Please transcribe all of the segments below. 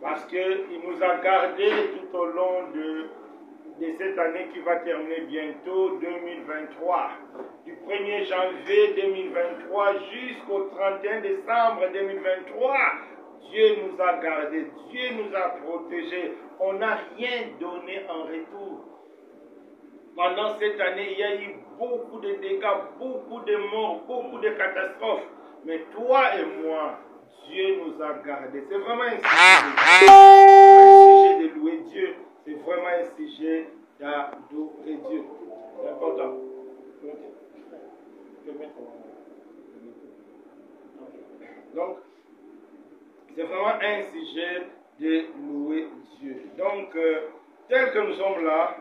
parce qu'il nous a gardés tout au long de cette année qui va terminer bientôt, 2023. Du 1er janvier 2023 jusqu'au 31 décembre 2023, Dieu nous a gardés, Dieu nous a protégés. On n'a rien donné en retour. Pendant cette année, il y a eu beaucoup de dégâts, beaucoup de morts, beaucoup de catastrophes. Mais toi et moi, Dieu nous a gardés. C'est vraiment un sujet de louer Dieu. C'est vraiment un sujet d'adorer Dieu. C'est important. Donc, c'est vraiment un sujet de louer Dieu. Donc, tel que nous sommes là,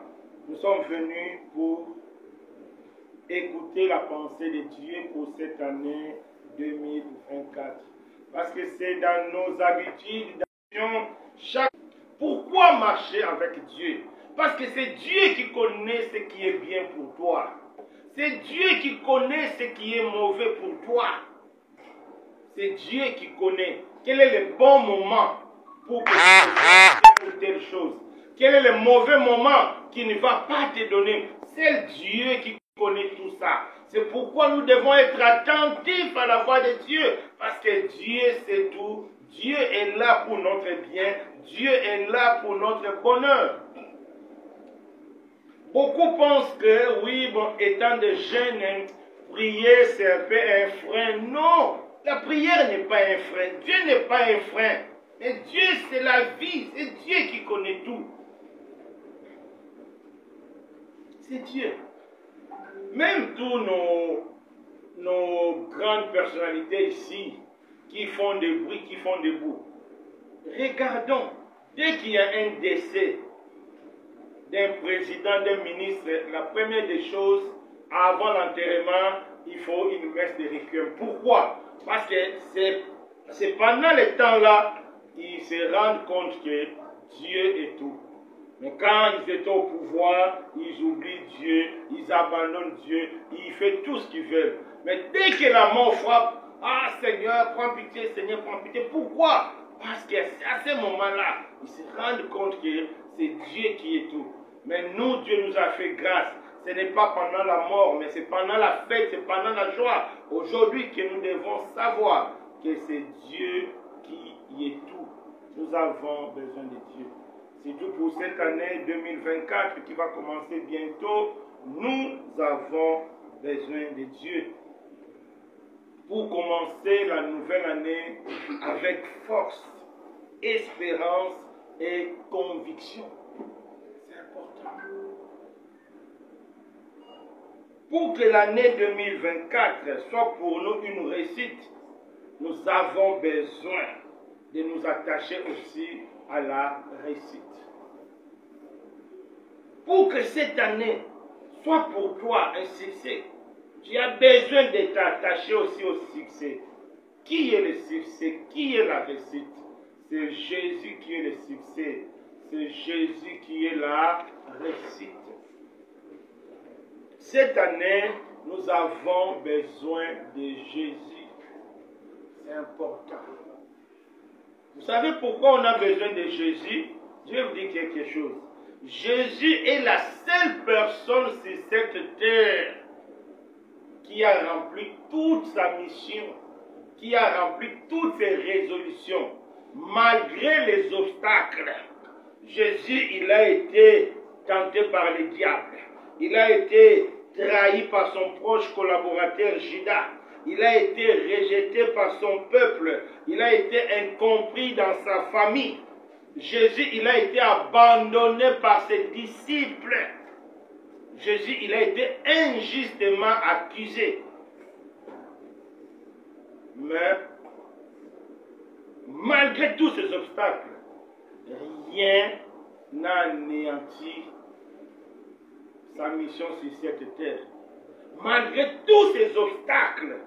nous sommes venus pour écouter la pensée de Dieu pour cette année 2024. Parce que c'est dans nos habitudes, Pourquoi marcher avec Dieu? Parce que c'est Dieu qui connaît ce qui est bien pour toi. C'est Dieu qui connaît ce qui est mauvais pour toi. C'est Dieu qui connaît quel est le bon moment pour que tu fasses telle ou telle chose. Quel est le mauvais moment qui ne va pas te donner. C'est Dieu qui connaît tout ça. C'est pourquoi nous devons être attentifs à la voix de Dieu. Parce que Dieu sait tout. Dieu est là pour notre bien. Dieu est là pour notre bonheur. Beaucoup pensent que, oui, bon, étant des jeunes, prier c'est un peu un frein. Non, la prière n'est pas un frein. Dieu n'est pas un frein. Mais Dieu, c'est la vie. C'est Dieu qui connaît tout. C'est Dieu. Même tous nos grandes personnalités ici, qui font des bruits, qui font des bouts. Regardons, dès qu'il y a un décès d'un président, d'un ministre, la première des choses, avant l'enterrement, il faut une messe de requiem. Pourquoi? Parce que c'est pendant le temps-là qu'ils se rendent compte que Dieu est tout. Mais quand ils étaient au pouvoir, ils oublient Dieu, ils abandonnent Dieu, ils font tout ce qu'ils veulent. Mais dès que la mort frappe, ah Seigneur, prends pitié, Seigneur, prends pitié. Pourquoi? Parce qu'à ce moment-là, ils se rendent compte que c'est Dieu qui est tout. Mais nous, Dieu nous a fait grâce. Ce n'est pas pendant la mort, mais c'est pendant la fête, c'est pendant la joie. Aujourd'hui que nous devons savoir que c'est Dieu qui est tout. Nous avons besoin de Dieu. C'est tout pour cette année 2024 qui va commencer bientôt. Nous avons besoin de Dieu. Pour commencer la nouvelle année avec force, espérance et conviction. C'est important. Pour que l'année 2024 soit pour nous une réussite, nous avons besoin de nous attacher aussi à la réussite. Pour que cette année soit pour toi un succès, tu as besoin de t'attacher aussi au succès. Qui est le succès? Qui est la réussite? C'est Jésus qui est le succès. C'est Jésus qui est la réussite. Cette année, nous avons besoin de Jésus. C'est important. Vous savez pourquoi on a besoin de Jésus? Je vais vous dire quelque chose. Jésus est la seule personne sur cette terre qui a rempli toute sa mission, qui a rempli toutes ses résolutions, malgré les obstacles. Jésus, il a été tenté par le diable. Il a été trahi par son proche collaborateur Judas. Il a été rejeté par son peuple. Il a été incompris dans sa famille. Jésus, il a été abandonné par ses disciples. Jésus, il a été injustement accusé. Mais, malgré tous ces obstacles, rien n'a anéanti sa mission sur cette terre. Malgré tous ces obstacles,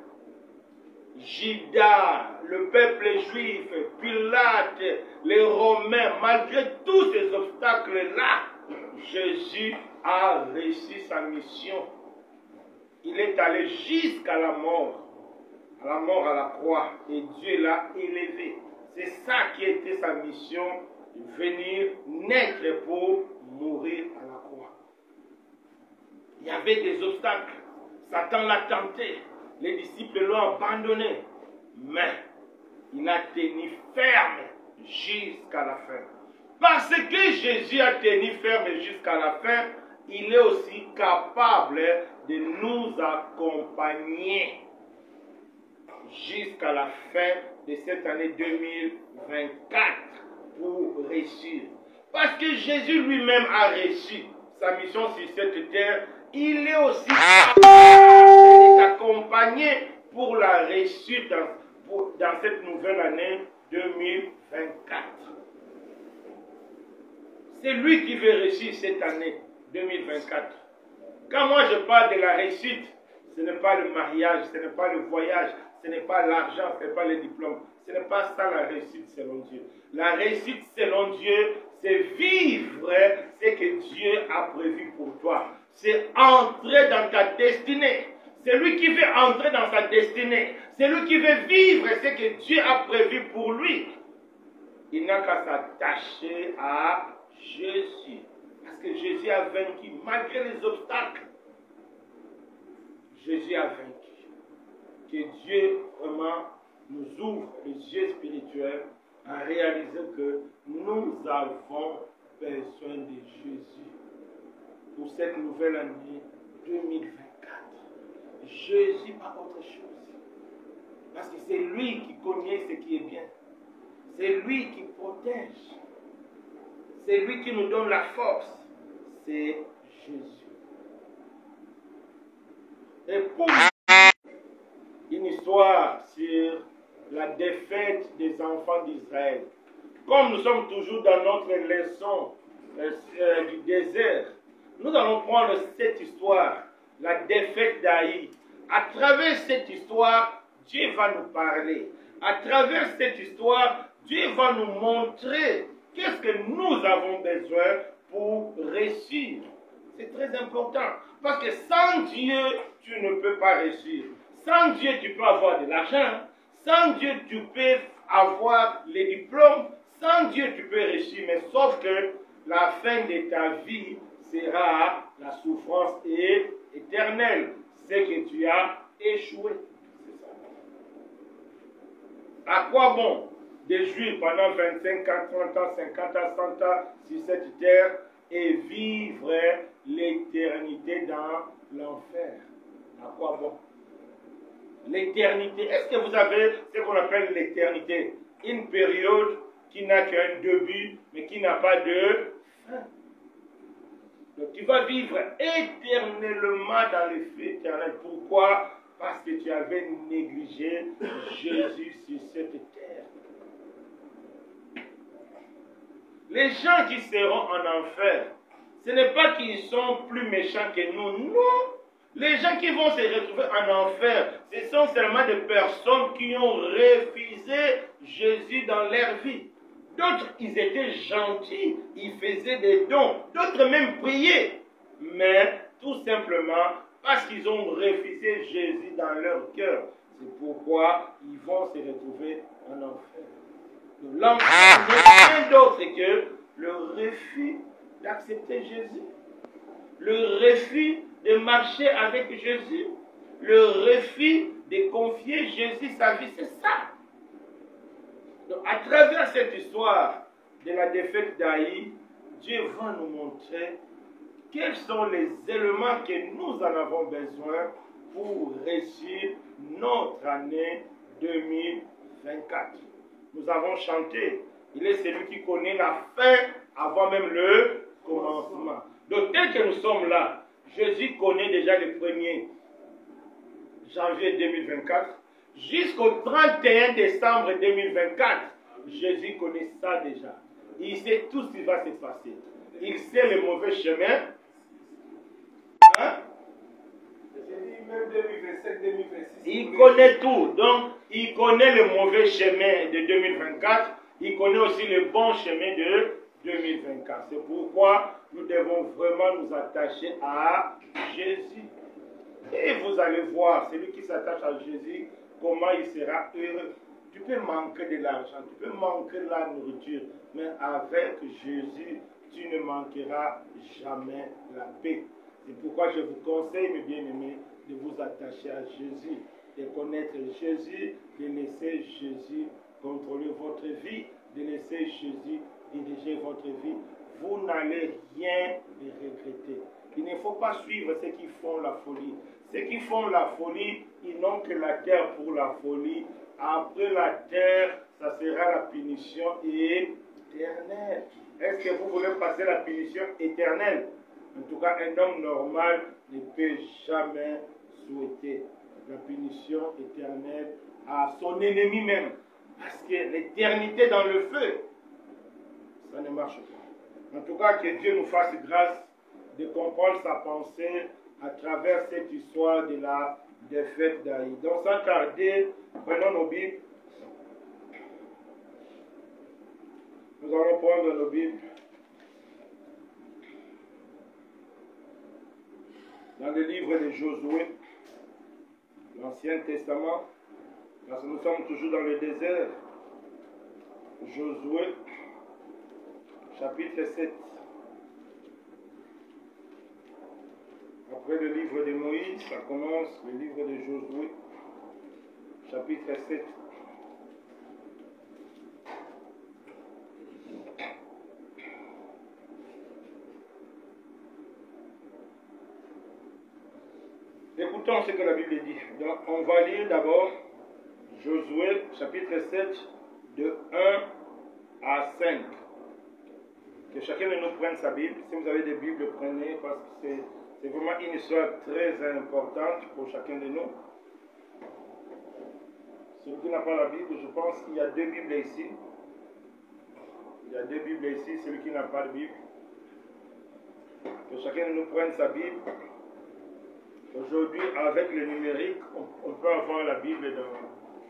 Judas, le peuple juif, Pilate, les Romains, malgré tous ces obstacles-là, Jésus a réussi sa mission. Il est allé jusqu'à la mort à la croix, et Dieu l'a élevé. C'est ça qui était sa mission, venir naître pour mourir à la croix. Il y avait des obstacles. Satan l'a tenté. Les disciples l'ont abandonné. Mais il a tenu ferme jusqu'à la fin. Parce que Jésus a tenu ferme jusqu'à la fin, il est aussi capable de nous accompagner jusqu'à la fin de cette année 2024 pour réussir. Parce que Jésus lui-même a réussi sa mission sur cette terre, il est aussi capable de t'accompagner pour la réussite dans cette nouvelle année 2024. C'est lui qui veut réussir cette année 2024. Quand moi je parle de la réussite, ce n'est pas le mariage, ce n'est pas le voyage, ce n'est pas l'argent, ce n'est pas le diplôme. Ce n'est pas ça la réussite selon Dieu. La réussite selon Dieu, c'est vivre ce que Dieu a prévu pour toi. C'est entrer dans ta destinée. C'est lui qui veut entrer dans sa destinée. C'est lui qui veut vivre ce que Dieu a prévu pour lui. Il n'a qu'à s'attacher à Jésus. Parce que Jésus a vaincu, malgré les obstacles. Jésus a vaincu. Que Dieu vraiment nous ouvre les yeux spirituels à réaliser que nous avons besoin de Jésus pour cette nouvelle année 2024. Jésus, pas autre chose. Parce que c'est lui qui connaît ce qui est bien. C'est lui qui protège. C'est lui qui nous donne la force. C'est Jésus. Et pour une histoire sur la défaite des enfants d'Israël. Comme nous sommes toujours dans notre leçon du désert, nous allons prendre cette histoire, la défaite d'Aï. À travers cette histoire, Dieu va nous parler. À travers cette histoire, Dieu va nous montrer qu'est-ce que nous avons besoin pour réussir. C'est très important. Parce que sans Dieu, tu ne peux pas réussir. Sans Dieu, tu peux avoir de l'argent. Sans Dieu, tu peux avoir les diplômes. Sans Dieu, tu peux réussir. Mais sauf que la fin de ta vie sera la souffrance éternelle. C'est que tu as échoué. À quoi bon de jouir pendant 25 ans, 30 ans, 50 ans, 100 ans sur cette terre et vivre l'éternité dans l'enfer? À quoi bon? L'éternité. Est-ce que vous avez ce qu'on appelle l'éternité? Une période qui n'a qu'un début, mais qui n'a pas de fin. Donc tu vas vivre éternellement dans les feux éternels. Pourquoi? Parce que tu avais négligé Jésus sur cette terre. Les gens qui seront en enfer, ce n'est pas qu'ils sont plus méchants que nous, non. Les gens qui vont se retrouver en enfer, ce sont seulement des personnes qui ont refusé Jésus dans leur vie. D'autres, ils étaient gentils, ils faisaient des dons. D'autres même priaient. Mais tout simplement parce qu'ils ont refusé Jésus dans leur cœur. C'est pourquoi ils vont se retrouver en enfer. L'enfer n'est rien d'autre que le refus d'accepter Jésus. Le refus de marcher avec Jésus. Le refus de confier Jésus sa vie. C'est ça. Donc, à travers cette histoire de la défaite d'Aï, Dieu va nous montrer quels sont les éléments que nous en avons besoin pour réussir notre année 2024. Nous avons chanté. Il est celui qui connaît la fin avant même le commencement. Donc, tel que nous sommes là, Jésus connaît déjà le 1er janvier 2024 jusqu'au 31 décembre 2024. Jésus connaît ça déjà. Il sait tout ce qui va se passer. Il sait le mauvais chemin. Hein? Même 2027, 2026. Il connaît tout. Donc, il connaît le mauvais chemin de 2024. Il connaît aussi le bon chemin de 2024. C'est pourquoi nous devons vraiment nous attacher à Jésus. Et vous allez voir, celui qui s'attache à Jésus, comment il sera heureux. Tu peux manquer de l'argent, tu peux manquer de la nourriture, mais avec Jésus, tu ne manqueras jamais la paix. C'est pourquoi je vous conseille, mes bien-aimés, de vous attacher à Jésus, de connaître Jésus, de laisser Jésus contrôler votre vie, de laisser Jésus diriger votre vie. Vous n'allez rien regretter. Il ne faut pas suivre ceux qui font la folie. Ceux qui font la folie, ils n'ont que la terre pour la folie. Après la terre, ça sera la punition éternelle. Est-ce que vous voulez passer la punition éternelle? En tout cas, un homme normal ne peut jamais souhaiter la punition éternelle à son ennemi même. Parce que l'éternité dans le feu, ça ne marche pas. En tout cas, que Dieu nous fasse grâce de comprendre sa pensée à travers cette histoire de la défaite d'Aïe. Donc, sans tarder, prenons nos Bibles. Nous allons prendre nos Bibles dans le livre de Josué, l'Ancien Testament, parce que nous sommes toujours dans le désert. Josué, chapitre 7. Après le livre de Moïse, ça commence le livre de Josué, chapitre 7. Écoutons ce que la Bible dit. Donc, on va lire d'abord Josué, chapitre 7, de 1 à 5. Que chacun de nous prenne sa Bible. Si vous avez des Bibles, prenez, parce que c'est vraiment une histoire très importante pour chacun de nous. Celui qui n'a pas la Bible, je pense qu'il y a 2 Bibles ici. Il y a 2 Bibles ici, celui qui n'a pas de Bible. Que chacun de nous prenne sa Bible. Aujourd'hui, avec le numérique, on peut avoir la Bible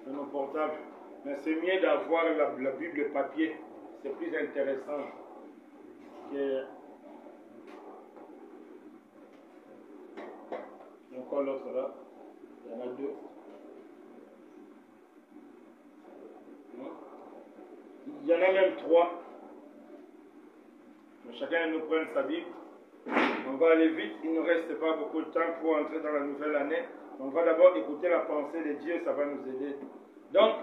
dans nos portables. Mais c'est mieux d'avoir la Bible papier. C'est plus intéressant que... Encore l'autre là. Il y en a 2. Il y en a même 3. Mais chacun de nous prenne sa Bible. On va aller vite, il ne reste pas beaucoup de temps pour entrer dans la nouvelle année. On va d'abord écouter la pensée de Dieu, ça va nous aider. Donc,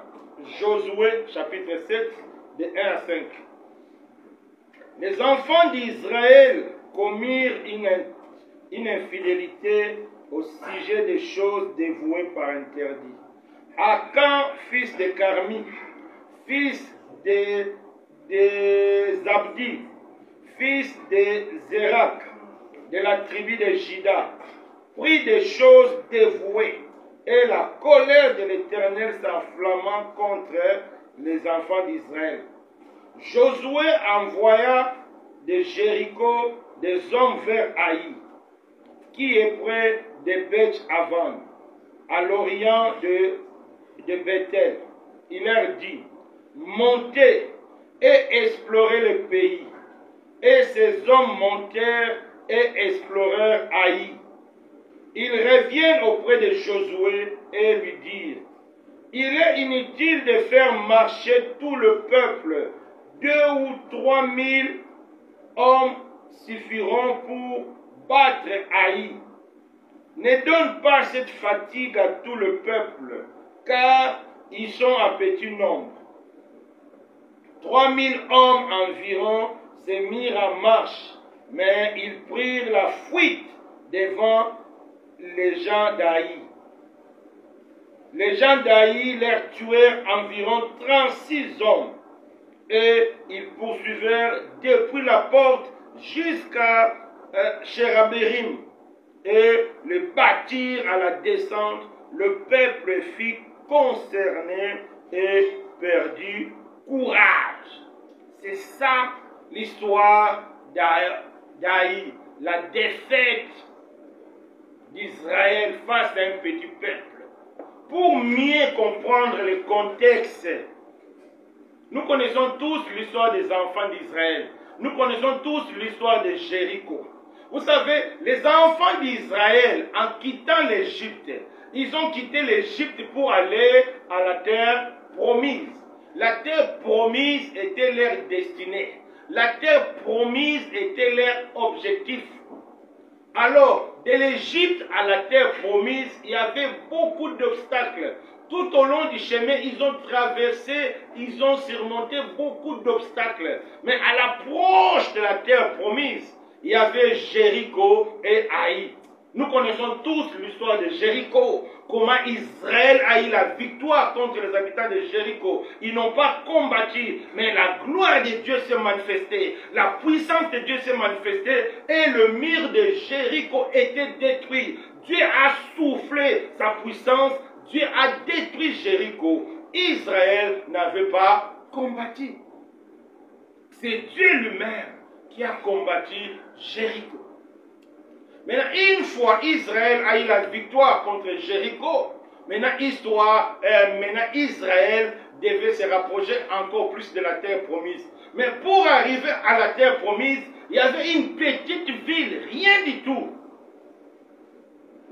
Josué, chapitre 7, de 1 à 5. Les enfants d'Israël commirent une infidélité au sujet des choses dévouées par interdit. Akan, fils de Carmi, fils de Zabdi, fils de Zérak, de la tribu de Juda, prit des choses dévouées, et la colère de l'Éternel s'enflamma contre les enfants d'Israël. Josué envoya de Jéricho des hommes vers Haï, qui est près de Beth-Avan, à l'orient de Bethel. Il leur dit, montez et explorez le pays. Et ces hommes montèrent et explorèrent Haï. Ils reviennent auprès de Josué et lui dirent, il est inutile de faire marcher tout le peuple. 2 ou 3 000 hommes suffiront pour battre Haï. Ne donne pas cette fatigue à tout le peuple, car ils sont en petit nombre. 3 000 hommes environ se mirent en marche, mais ils prirent la fuite devant les gens d'Haï. Les gens d'Haï leur tuèrent environ 36 hommes, et ils poursuivirent depuis la porte jusqu'à Shérabérim, et le bâtirent à la descente. Le peuple fut concerné et perdit courage. C'est ça l'histoire d'Haï, la défaite d'Israël face à un petit peuple. Pour mieux comprendre le contexte, nous connaissons tous l'histoire des enfants d'Israël. Nous connaissons tous l'histoire de Jéricho. Vous savez, les enfants d'Israël, en quittant l'Égypte, ils ont quitté l'Égypte pour aller à la terre promise. La terre promise était leur destinée. La terre promise était leur objectif. Alors, de l'Égypte à la terre promise, il y avait beaucoup d'obstacles. Tout au long du chemin, ils ont traversé, ils ont surmonté beaucoup d'obstacles. Mais à l'approche de la terre promise, il y avait Jéricho et Haï. Nous connaissons tous l'histoire de Jéricho, comment Israël a eu la victoire contre les habitants de Jéricho. Ils n'ont pas combattu, mais la gloire de Dieu s'est manifestée, la puissance de Dieu s'est manifestée et le mur de Jéricho était détruit. Dieu a soufflé sa puissance, Dieu a détruit Jéricho. Israël n'avait pas combattu. C'est Dieu lui-même qui a combattu Jéricho. Maintenant, une fois Israël a eu la victoire contre Jéricho, maintenant Israël devait se rapprocher encore plus de la terre promise. Mais pour arriver à la terre promise, il y avait une petite ville, rien du tout.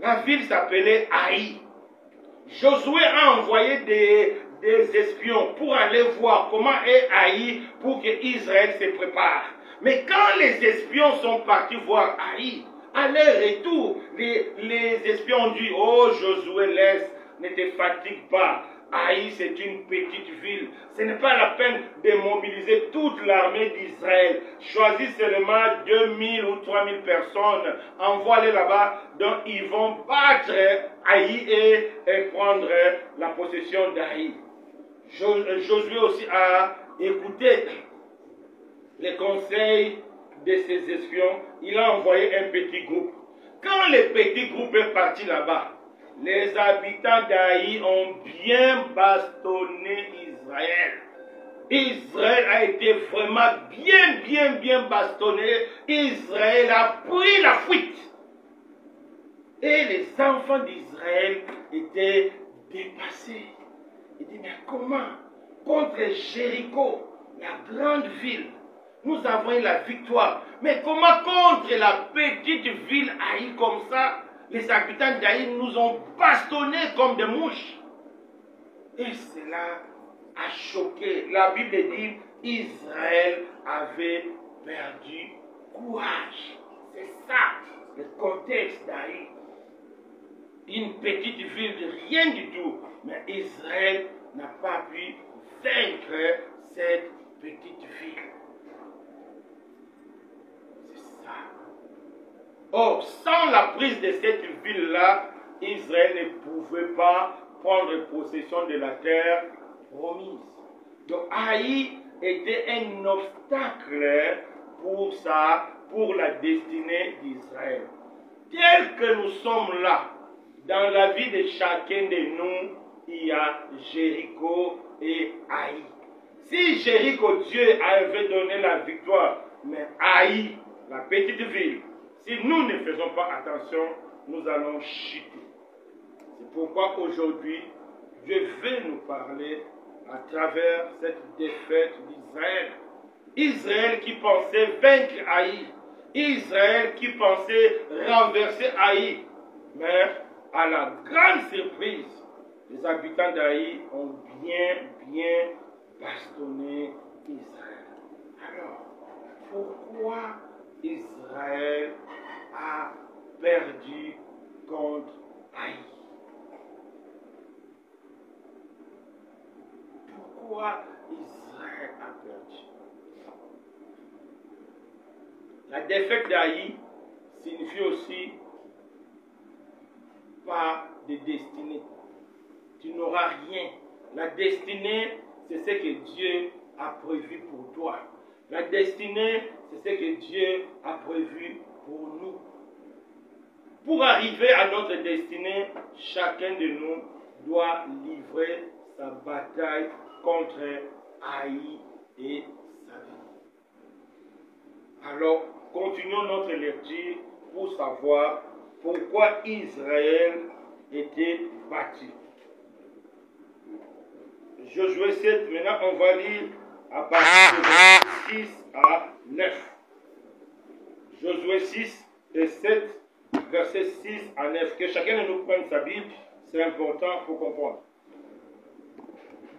La ville s'appelait Haï. Josué a envoyé des espions pour aller voir comment est Haï pour que Israël se prépare. Mais quand les espions sont partis voir Haï, à leur retour, les espions ont dit, oh Josué, laisse, ne te fatigue pas. Haï, c'est une petite ville. Ce n'est pas la peine de mobiliser toute l'armée d'Israël. Choisis seulement 2000 ou 3000 personnes. Envoie-les là-bas. Donc, ils vont battre Haï et prendre la possession d'Haï. Josué aussi a écouté les conseils de ses espions. Il a envoyé un petit groupe. Quand le petit groupe est parti là-bas, les habitants d'Haï ont bien bastonné Israël. Israël a été vraiment bien bastonné. Israël a pris la fuite. Et les enfants d'Israël étaient dépassés. Ils disent, mais comment? Contre Jéricho, la grande ville, nous avons eu la victoire. Mais comment contre la petite ville Haï comme ça, les habitants d'Haï nous ont bastonnés comme des mouches? Et cela a choqué. La Bible dit, Israël avait perdu courage. C'est ça, le contexte d'Haï. Une petite ville de rien du tout. Mais Israël n'a pas pu vaincre cette petite ville. C'est ça. Or, sans la prise de cette ville-là, Israël ne pouvait pas prendre possession de la terre promise. Donc, Haï était un obstacle pour la destinée d'Israël. Tel que nous sommes là, dans la vie de chacun de nous, il y a Jéricho et Haï. Si Jéricho, Dieu avait donné la victoire, mais Haï, la petite ville, si nous ne faisons pas attention, nous allons chuter. C'est pourquoi aujourd'hui, Dieu veut nous parler à travers cette défaite d'Israël. Israël qui pensait vaincre Haï. Israël qui pensait renverser Haï. Mais à la grande surprise, les habitants d'Haï ont bien bastonné Israël. Alors, pourquoi Israël a perdu contre Haï? Pourquoi Israël a perdu? La défaite d'Haï signifie aussi pas de destinée. Tu n'auras rien. La destinée, c'est ce que Dieu a prévu pour toi. La destinée, c'est ce que Dieu a prévu pour nous. Pour arriver à notre destinée, chacun de nous doit livrer sa bataille contre Haï et sa vie. Alors, continuons notre lecture pour savoir pourquoi Israël était battu. Josué 7, maintenant on va lire à partir de 6 à 9. Josué 6 et 7, versets 6 à 9. Que chacun de nous prenne sa Bible, c'est important pour comprendre.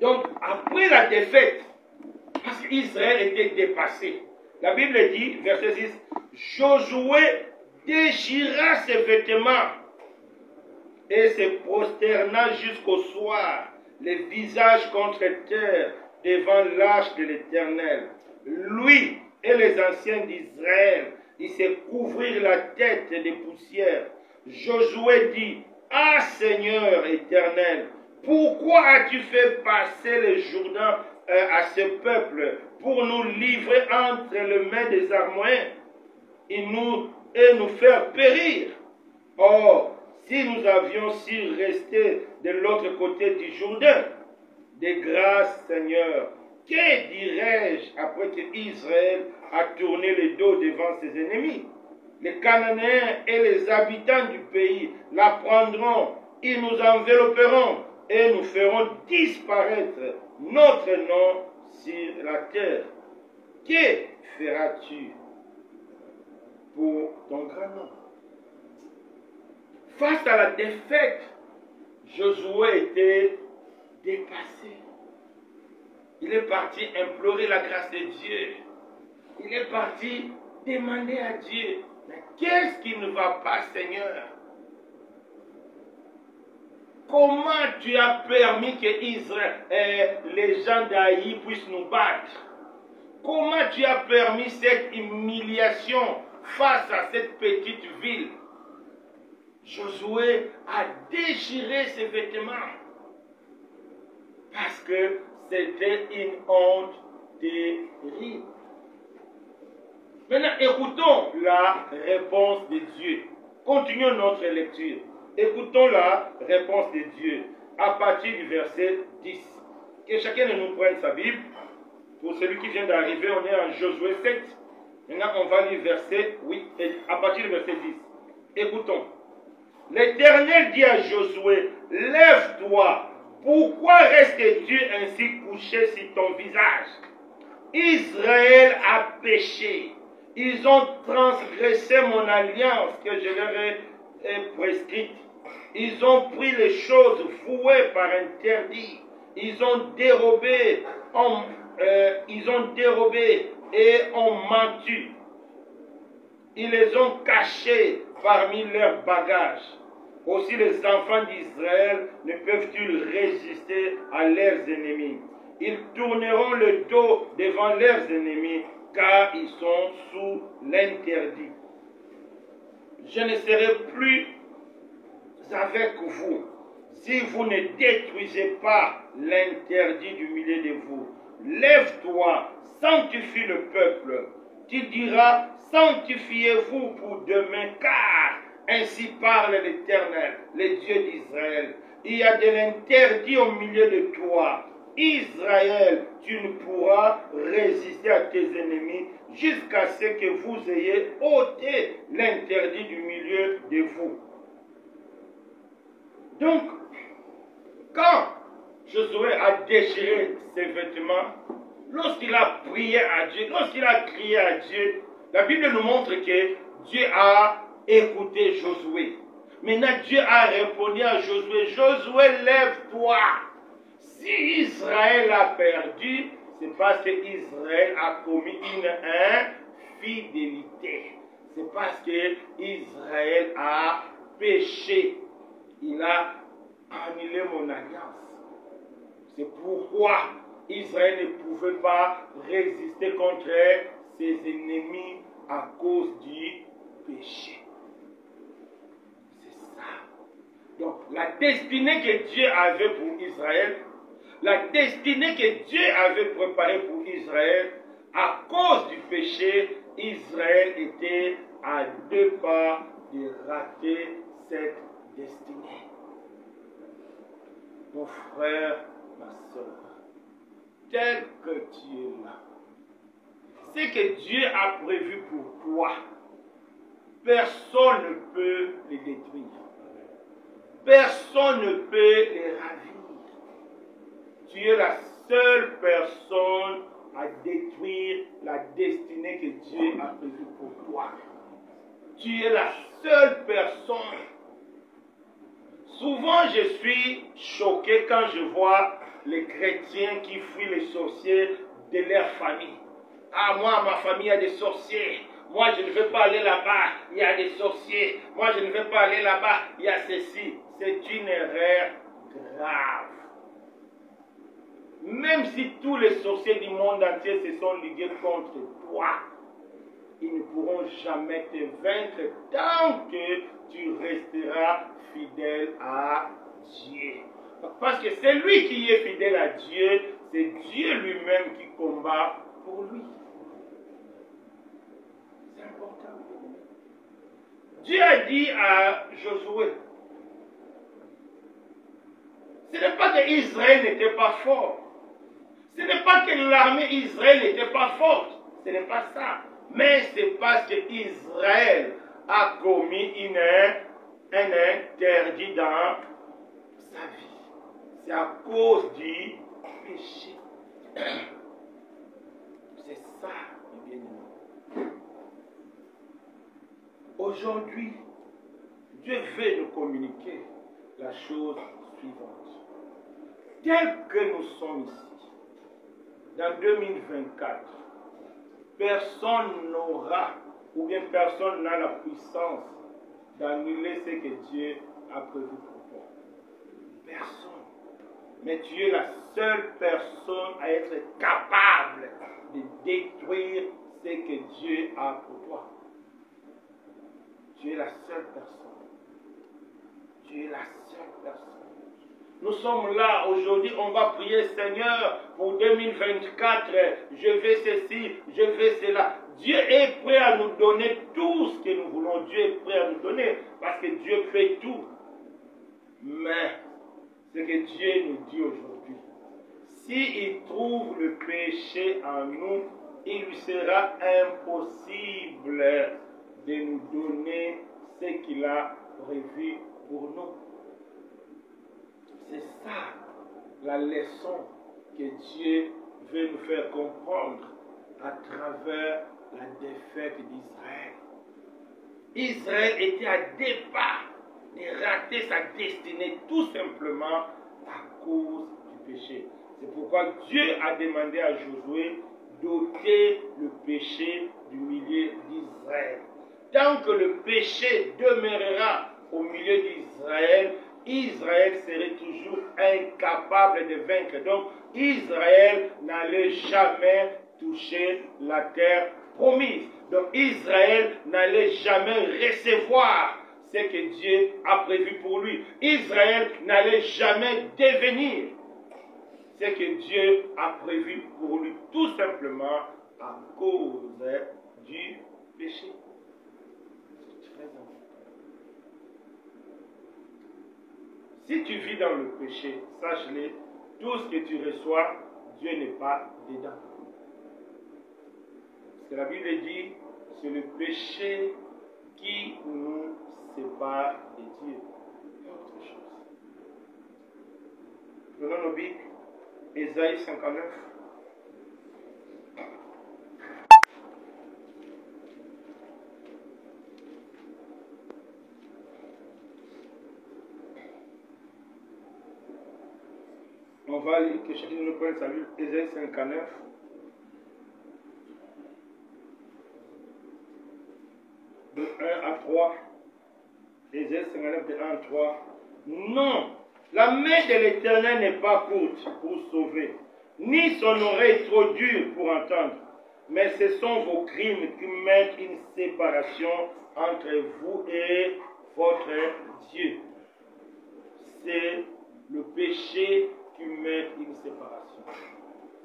Donc, après la défaite, parce qu'Israël était dépassé, la Bible dit, verset 6, Josué déchira ses vêtements et se prosterna jusqu'au soir, les visages contre terre, devant l'arche de l'Éternel. Lui et les anciens d'Israël, ils se couvrirent la tête de poussière. Josué dit, ah Seigneur éternel, pourquoi as-tu fait passer le Jourdain à ce peuple pour nous livrer entre les mains des Araméens et nous faire périr? Or, si nous avions su rester de l'autre côté du Jourdain, de grâce Seigneur, que dirais-je après que Israël a tourné le dos devant ses ennemis? Les Cananéens et les habitants du pays la prendront, ils nous envelopperont et nous feront disparaître notre nom sur la terre. Que feras-tu pour ton grand nom? Face à la défaite, Josué était dépassé. Il est parti implorer la grâce de Dieu. Il est parti demander à Dieu, mais qu'est-ce qui ne va pas, Seigneur? Comment tu as permis que Israël, les gens d'Aïe puissent nous battre? Comment tu as permis cette humiliation face à cette petite ville? Josué a déchiré ses vêtements parce que c'était une honte terrible. Maintenant, écoutons la réponse de Dieu. Continuons notre lecture. Écoutons la réponse de Dieu à partir du verset 10. Que chacun de nous prenne sa Bible. Pour celui qui vient d'arriver, on est en Josué 7. Maintenant, on va lire verset 8, à partir du verset 10. Écoutons. L'Éternel dit à Josué, lève-toi, pourquoi restes-tu ainsi couché sur ton visage? Israël a péché, ils ont transgressé mon alliance que je leur ai prescrite. Ils ont pris les choses vouées par interdit, ils ont dérobé et ont menti. Ils les ont cachés parmi leurs bagages. Aussi les enfants d'Israël ne peuvent-ils résister à leurs ennemis. Ils tourneront le dos devant leurs ennemis, car ils sont sous l'interdit. Je ne serai plus avec vous si vous ne détruisez pas l'interdit du milieu de vous. Lève-toi, sanctifie le peuple. Tu diras, sanctifiez-vous pour demain, car ainsi parle l'Éternel, le Dieu d'Israël. Il y a de l'interdit au milieu de toi. Israël, tu ne pourras résister à tes ennemis jusqu'à ce que vous ayez ôté l'interdit du milieu de vous. Donc, quand Josué a déchiré ses vêtements, lorsqu'il a prié à Dieu, lorsqu'il a crié à Dieu, la Bible nous montre que Dieu a écouté Josué. Maintenant, Dieu a répondu à Josué, Josué, lève-toi. Si Israël a perdu, c'est parce qu'Israël a commis une infidélité. C'est parce qu'Israël a péché. Il a annulé mon alliance. C'est pourquoi Israël ne pouvait pas résister contre ses ennemis à cause du péché. C'est ça. Donc, la destinée que Dieu avait pour Israël, la destinée que Dieu avait préparée pour Israël, à cause du péché, Israël était à 2 pas de rater cette destinée. Mon frère, ma soeur, tel que tu es là, ce que Dieu a prévu pour toi, personne ne peut les détruire. Personne ne peut les ravir. Tu es la seule personne à détruire la destinée que Dieu a prévue pour toi. Tu es la seule personne. Souvent, je suis choqué quand je vois les chrétiens qui fuient les sorciers de leur famille. Ah, moi, ma famille, il y a des sorciers. Moi, je ne veux pas aller là-bas, il y a des sorciers. Moi, je ne veux pas aller là-bas, il y a ceci. C'est une erreur grave. Même si tous les sorciers du monde entier se sont ligués contre toi, ils ne pourront jamais te vaincre tant que tu resteras fidèle à Dieu. Parce que c'est lui qui est fidèle à Dieu, c'est Dieu lui-même qui combat pour lui. C'est important. Dieu a dit à Josué, ce n'est pas que Israël n'était pas fort. Ce n'est pas que l'armée Israël n'était pas forte. Ce n'est pas ça. Mais c'est parce que Israël a commis un interdit dans sa vie. C'est à cause du péché. C'est ça, mes bien-aimés. Aujourd'hui, Dieu veut nous communiquer la chose suivante. Tel que nous sommes ici, dans 2024, personne n'aura, ou bien personne n'a la puissance d'annuler ce que Dieu a prévu pour toi. Personne. Mais tu es la seule personne à être capable de détruire ce que Dieu a pour toi. Tu es la seule personne. Tu es la seule personne. Nous sommes là aujourd'hui, on va prier Seigneur pour 2024, je veux ceci, je veux cela. Dieu est prêt à nous donner tout ce que nous voulons. Dieu est prêt à nous donner parce que Dieu fait tout. Mais ce que Dieu nous dit aujourd'hui, s'il trouve le péché en nous, il lui sera impossible de nous donner ce qu'il a prévu pour nous. C'est ça la leçon que Dieu veut nous faire comprendre à travers la défaite d'Israël. Israël était à deux pas de rater sa destinée tout simplement à cause du péché. C'est pourquoi Dieu a demandé à Josué d'ôter le péché du milieu d'Israël. Tant que le péché demeurera au milieu d'Israël, Israël serait toujours incapable de vaincre. Donc, Israël n'allait jamais toucher la terre promise. Donc, Israël n'allait jamais recevoir ce que Dieu a prévu pour lui. Israël n'allait jamais devenir ce que Dieu a prévu pour lui. Tout simplement à cause du péché. C'est très important. Si tu vis dans le péché, sache-le, tout ce que tu reçois, Dieu n'est pas dedans. Parce que la Bible dit, c'est le péché qui nous sépare de Dieu. Et autre chose. Prenons nos Bibles, Ésaïe 59. On va lire que chacun de nous prenne sa Bible, Ésaïe 59. De 1 à 3. Ésaïe 59 de 1 à 3. Non, la main de l'Éternel n'est pas courte pour sauver, ni son oreille trop dure pour entendre. Mais ce sont vos crimes qui mettent une séparation entre vous et votre Dieu. C'est le péché qui met une séparation.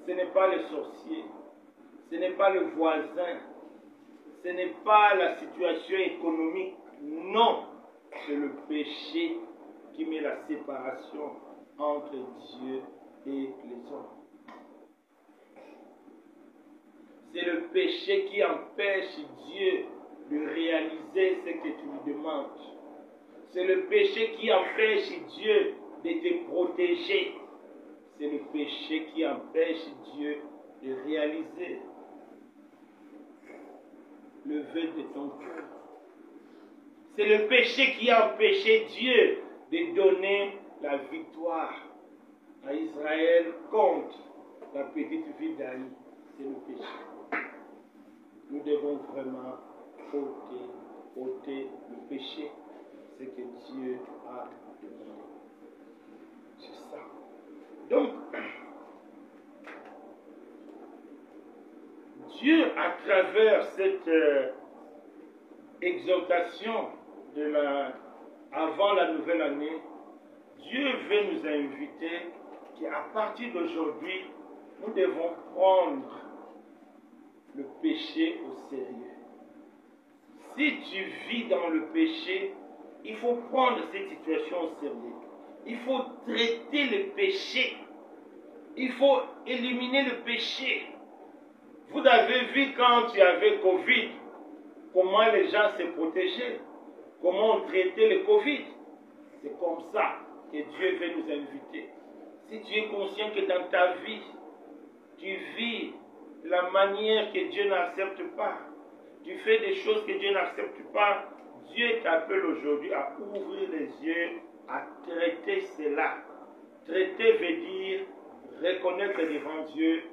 Ce n'est pas le sorcier, ce n'est pas le voisin, ce n'est pas la situation économique. Non, c'est le péché qui met la séparation entre Dieu et les hommes. C'est le péché qui empêche Dieu de réaliser ce que tu lui demandes. C'est le péché qui empêche Dieu de te protéger. C'est le péché qui empêche Dieu de réaliser le vœu de ton cœur. C'est le péché qui a empêché Dieu de donner la victoire à Israël contre la petite fille d'Aïe, c'est le péché. Nous devons vraiment ôter le péché, ce que Dieu a demandé. C'est ça. Donc, Dieu, à travers cette exhortation avant la nouvelle année, Dieu veut nous inviter qu'à partir d'aujourd'hui, nous devons prendre le péché au sérieux. Si tu vis dans le péché, il faut prendre cette situation au sérieux. Il faut traiter le péché. Il faut éliminer le péché. Vous avez vu quand il y avait Covid, comment les gens se protégeaient, comment on traitait le Covid. C'est comme ça que Dieu veut nous inviter. Si tu es conscient que dans ta vie, tu vis de la manière que Dieu n'accepte pas, tu fais des choses que Dieu n'accepte pas, Dieu t'appelle aujourd'hui à ouvrir les yeux, à traiter cela. Traiter veut dire reconnaître devant Dieu,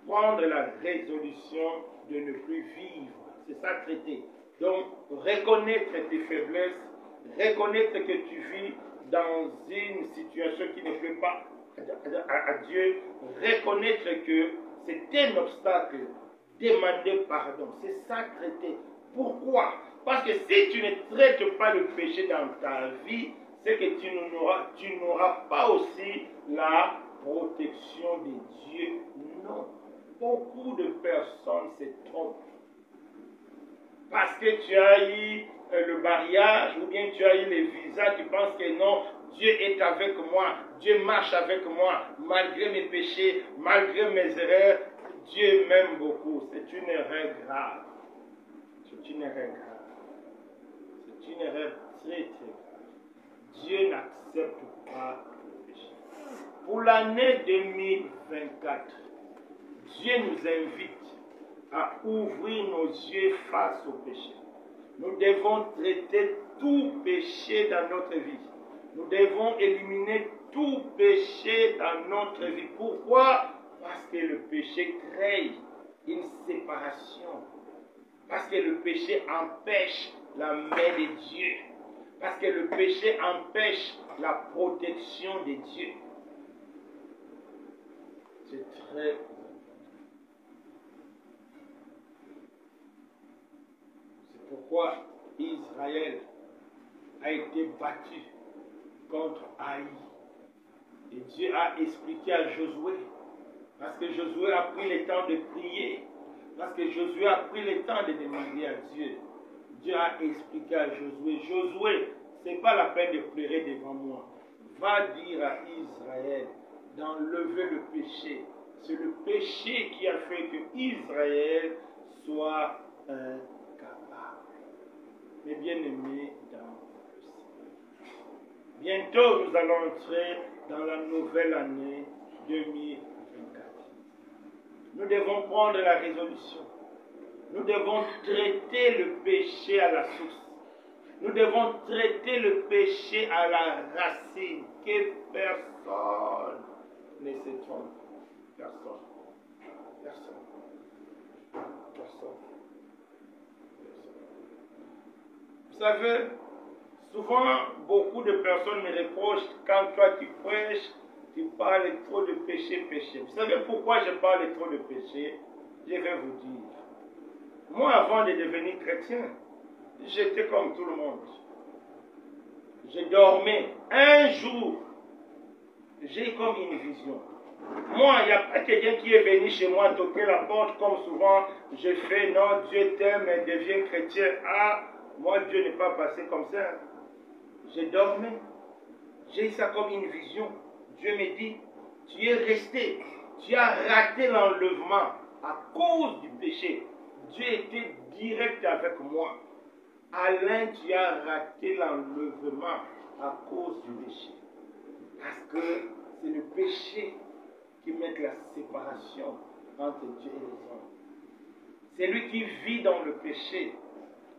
prendre la résolution de ne plus vivre. C'est ça, traiter. Donc, reconnaître tes faiblesses, reconnaître que tu vis dans une situation qui ne plaît pas à Dieu, reconnaître que c'est un obstacle, demander pardon. C'est ça, traiter. Pourquoi? Parce que si tu ne traites pas le péché dans ta vie, c'est que tu n'auras pas aussi la protection de Dieu. Non. Beaucoup de personnes se trompent. Parce que tu as eu le mariage ou bien tu as eu les visas, tu penses que non, Dieu est avec moi, Dieu marche avec moi, malgré mes péchés, malgré mes erreurs, Dieu m'aime beaucoup. C'est une erreur grave. C'est une erreur grave. C'est une erreur très très grave. Dieu n'accepte pas le péché. Pour l'année 2024, Dieu nous invite à ouvrir nos yeux face au péché. Nous devons traiter tout péché dans notre vie. Nous devons éliminer tout péché dans notre vie. Pourquoi? Parce que le péché crée une séparation. Parce que le péché empêche la main de Dieu. Parce que le péché empêche la protection de Dieu. C'est très important. C'est pourquoi Israël a été battu contre Haï. Et Dieu a expliqué à Josué. Parce que Josué a pris le temps de prier. Parce que Josué a pris le temps de demander à Dieu. Dieu a expliqué à Josué, Josué, ce n'est pas la peine de pleurer devant moi. Va dire à Israël d'enlever le péché. C'est le péché qui a fait que Israël soit incapable. Mes bien-aimés dans le Seigneur. Bientôt, nous allons entrer dans la nouvelle année 2024. Nous devons prendre la résolution. Nous devons traiter le péché à la source. Nous devons traiter le péché à la racine. Que personne ne se trompe. Personne. Personne. Personne. Vous savez, souvent, beaucoup de personnes me reprochent quand toi tu prêches, tu parles trop de péché. Vous savez pourquoi je parle trop de péché? Je vais vous dire. Moi, avant de devenir chrétien, j'étais comme tout le monde. Je dormais. Un jour, j'ai comme une vision. Moi, il n'y a pas quelqu'un qui est venu chez moi toquer la porte comme souvent je fais. Non, Dieu t'aime et deviens chrétien. Ah, moi, Dieu n'est pas passé comme ça. Je dormais. J'ai eu ça comme une vision. Dieu me dit, tu es resté. Tu as raté l'enlèvement à cause du péché. Dieu était direct avec moi. Alain, tu as raté l'enlèvement à cause du péché. Parce que c'est le péché qui met la séparation entre Dieu et les hommes. Celui qui vit dans le péché,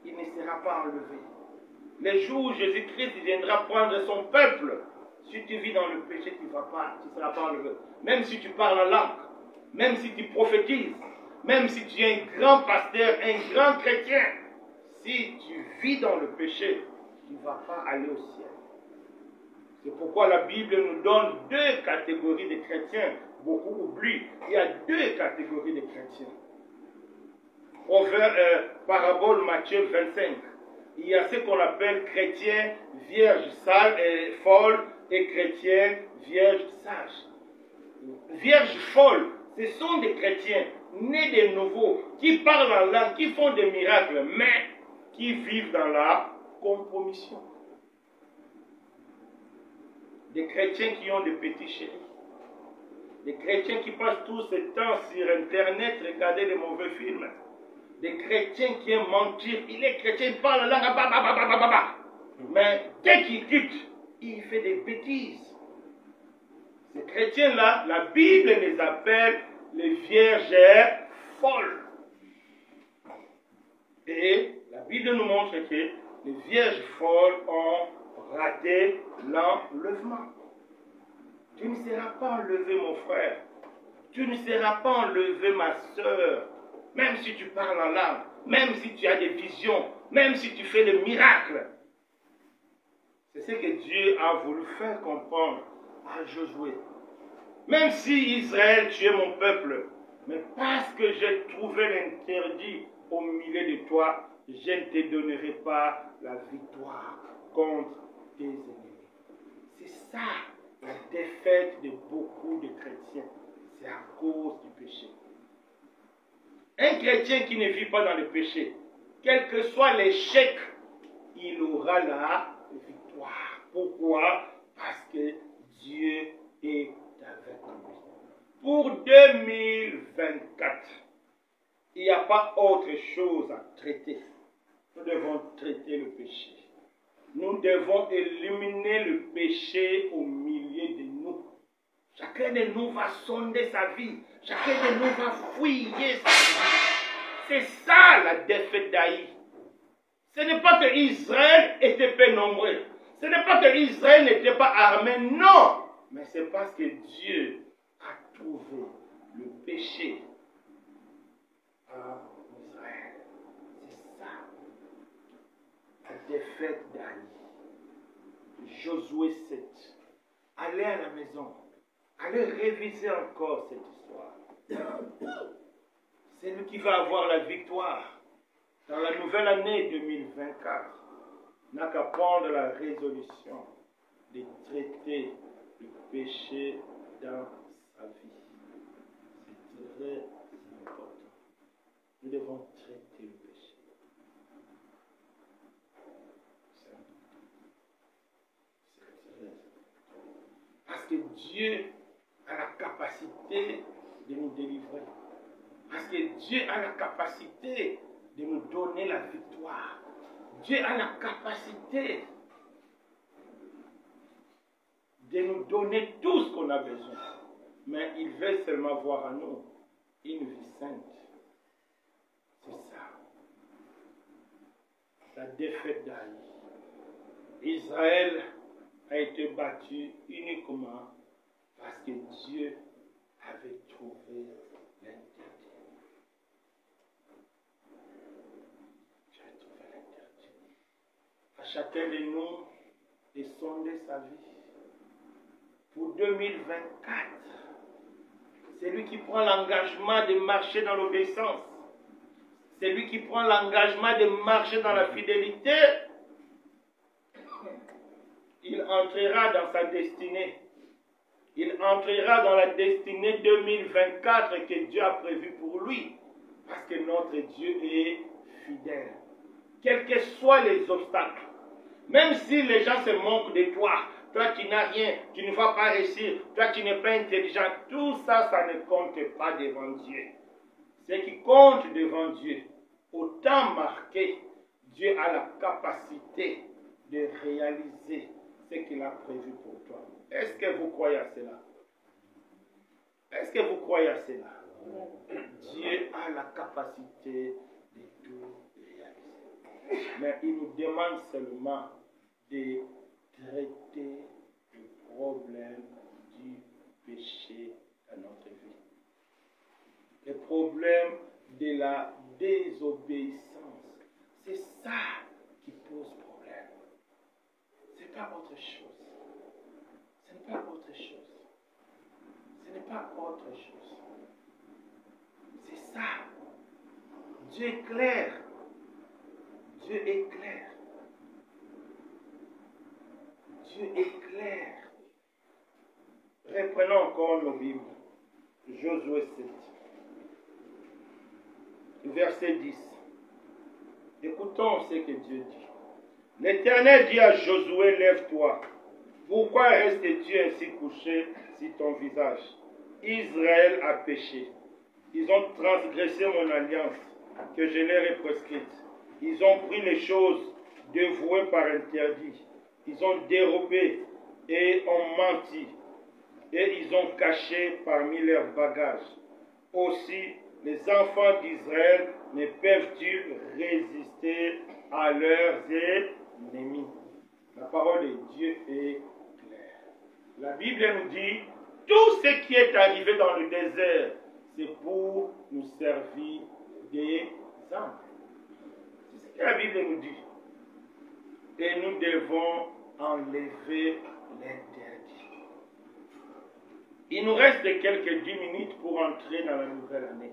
il ne sera pas enlevé. Le jour où Jésus-Christ viendra prendre son peuple, Si tu vis dans le péché, tu ne seras pas enlevé. Même si tu parles en langue, même si tu prophétises, même si tu es un grand pasteur, un grand chrétien, si tu vis dans le péché, tu ne vas pas aller au ciel. C'est pourquoi la Bible nous donne deux catégories de chrétiens. Beaucoup oublient. Il y a deux catégories de chrétiens. Parabole Matthieu 25. Il y a ce qu'on appelle chrétiens vierges folles et chrétiens vierges sages. Vierges folles, ce sont des chrétiens nés de nouveau, qui parlent en langue, qui font des miracles, mais qui vivent dans la compromission. Des chrétiens qui ont des petits chéris. Des chrétiens qui passent tout ce temps sur Internet, regarder des mauvais films. Des chrétiens qui aiment mentir. Il est chrétien, il parle la langue, mais dès qu'il quitte, il fait des bêtises. Ces chrétiens-là, la Bible les appelle les vierges folles. Et la Bible nous montre que les vierges folles ont raté l'enlèvement. Tu ne seras pas enlevé, mon frère. Tu ne seras pas enlevé, ma soeur. Même si tu parles en langue, même si tu as des visions, même si tu fais des miracles. C'est ce que Dieu a voulu faire comprendre à Josué. Même si Israël, tu es mon peuple, mais parce que j'ai trouvé l'interdit au milieu de toi, je ne te donnerai pas la victoire contre tes ennemis. C'est ça la défaite de beaucoup de chrétiens. C'est à cause du péché. Un chrétien qui ne vit pas dans le péché, quel que soit l'échec, il aura la victoire. Pourquoi? Parce que Dieu est avec lui. Pour 2024, il n'y a pas autre chose à traiter. Nous devons traiter le péché. Nous devons éliminer le péché au milieu de nous. Chacun de nous va sonder sa vie. Chacun de nous va fouiller sa vie. C'est ça la défaite d'Aïe. Ce n'est pas que Israël était peu nombreux. Ce n'est pas que Israël n'était pas armé. Non. Mais c'est parce que Dieu a trouvé le péché en Israël. C'est ça la défaite d'Aïe. Josué 7. Allez à la maison. Allez réviser encore cette histoire. C'est lui qui va avoir la victoire. Dans la nouvelle année 2024, n'a qu'à prendre la résolution de traiter le péché dans sa vie. C'est très important. Nous devons traiter le péché. C'est très important. Parce que Dieu a la capacité de nous délivrer. Parce que Dieu a la capacité de nous donner la victoire. Dieu a la capacité de nous donner tout ce qu'on a besoin. Mais il veut seulement voir en nous une vie sainte. C'est ça. La défaite d'Aïe. Israël a été battu uniquement parce que Dieu avait trouvé l'interdit. Dieu a trouvé l'interdit. À chacun de nous de sonder sa vie. Pour 2024, c'est lui qui prend l'engagement de marcher dans l'obéissance. C'est lui qui prend l'engagement de marcher dans la fidélité. Il entrera dans sa destinée. Il entrera dans la destinée 2024 que Dieu a prévue pour lui. Parce que notre Dieu est fidèle. Quels que soient les obstacles, même si les gens se moquent de toi, toi qui n'as rien, tu ne vas pas réussir, toi qui n'es pas intelligent, tout ça, ça ne compte pas devant Dieu. Ce qui compte devant Dieu, au temps marqué, Dieu a la capacité de réaliser ce qu'il a prévu pour toi. Est-ce que vous croyez à cela? Est-ce que vous croyez à cela? Dieu a la capacité de tout réaliser. Mais il nous demande seulement de traiter le problèmes du péché dans notre vie. Les problèmes de la désobéissance. C'est ça qui pose problème. Ce n'est pas autre chose. Ce n'est pas autre chose. Ce n'est pas autre chose. C'est ça. Dieu est clair. Dieu est clair. Dieu est clair. Reprenons encore nos Bibles. Josué 7. Verset 10. Écoutons ce que Dieu dit. L'Éternel dit à Josué, lève-toi. Pourquoi restes-tu ainsi couché sur ton visage? Israël a péché. Ils ont transgressé mon alliance que je leur ai prescrite. Ils ont pris les choses dévouées par interdit. Ils ont dérobé et ont menti. Et ils ont caché parmi leurs bagages. Aussi, les enfants d'Israël ne peuvent-ils résister à leurs ennemis? La parole de Dieu est claire. La Bible nous dit, tout ce qui est arrivé dans le désert, c'est pour nous servir d'exemple. C'est ce que la Bible nous dit. Et nous devons enlever l'interdit. Il nous reste quelques 10 minutes pour entrer dans la nouvelle année.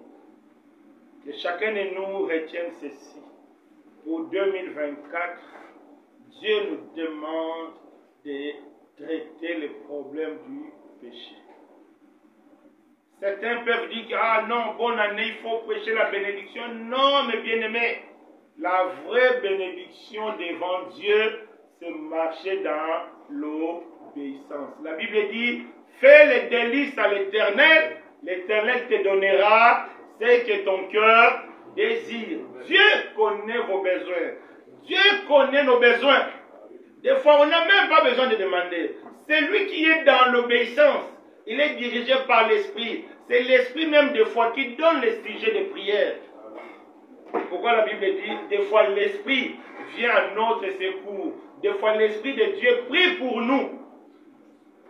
Que chacun de nous retienne ceci. Pour 2024, Dieu nous demande de traiter les problèmes du péché. Certains peuvent dire, ah non, bonne année, il faut prêcher la bénédiction. Non, mes bien-aimés, la vraie bénédiction devant Dieu, c'est marcher dans l'obéissance. La Bible dit, fais les délices à l'Éternel, l'Éternel te donnera ce que ton cœur désire. Dieu connaît vos besoins. Dieu connaît nos besoins. Des fois, on n'a même pas besoin de demander. C'est lui qui est dans l'obéissance. Il est dirigé par l'Esprit. C'est l'Esprit même des fois qui donne les sujets de prière. Pourquoi la Bible dit, des fois l'Esprit vient à notre secours. Des fois l'Esprit de Dieu prie pour nous.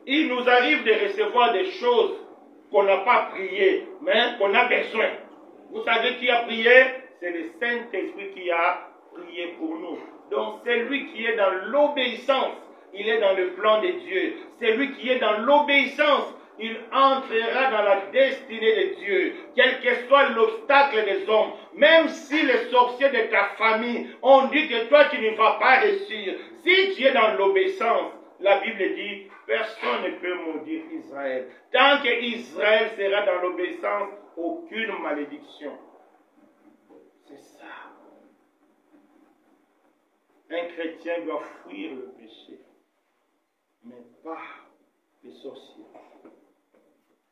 Il nous arrive de recevoir des choses qu'on n'a pas priées, mais qu'on a besoin. Vous savez qui a prié? C'est le Saint-Esprit qui a prié pour nous. Donc c'est lui qui est dans l'obéissance. Il est dans le plan de Dieu. C'est lui qui est dans l'obéissance. Il entrera dans la destinée de Dieu. Quel que soit l'obstacle des hommes. Même si les sorciers de ta famille ont dit que toi tu ne vas pas réussir. Si tu es dans l'obéissance, la Bible dit, personne ne peut maudire Israël. Tant que Israël sera dans l'obéissance, aucune malédiction. C'est ça. Un chrétien doit fuir le péché, mais pas les sorciers.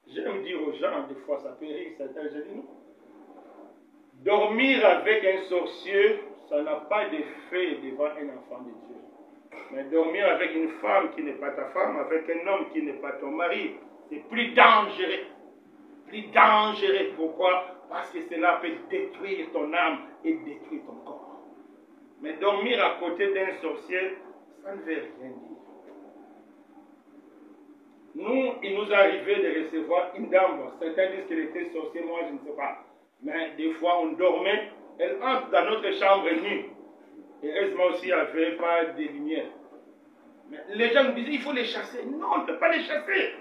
J'aime dire aux gens, des fois ça peut rire, certains, je dis non. Dormir avec un sorcier, ça n'a pas d'effet devant un enfant de Dieu. Mais dormir avec une femme qui n'est pas ta femme, avec un homme qui n'est pas ton mari, c'est plus dangereux. Plus dangereux. Pourquoi? Parce que cela peut détruire ton âme et détruire ton corps. Mais dormir à côté d'un sorcier, ça ne veut rien dire. Nous, il nous arrivait de recevoir une dame. Certains disent qu'elle était sorcière, moi je ne sais pas. Mais des fois on dormait, elle entre dans notre chambre nue. Et heureusement aussi, il n'y avait pas de lumière. Mais les gens nous disaient, il faut les chasser. Non, on ne peut pas les chasser.